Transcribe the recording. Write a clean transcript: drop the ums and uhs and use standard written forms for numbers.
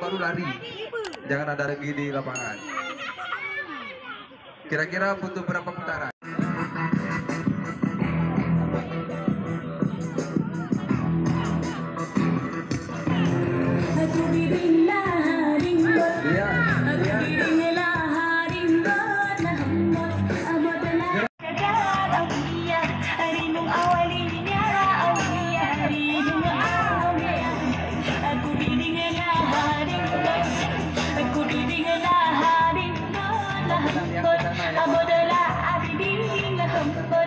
baru lari. Jangan ada lagi di lapangan. Kira-kira butuh berapa putaran? Aku adalah abdi dengan hamba.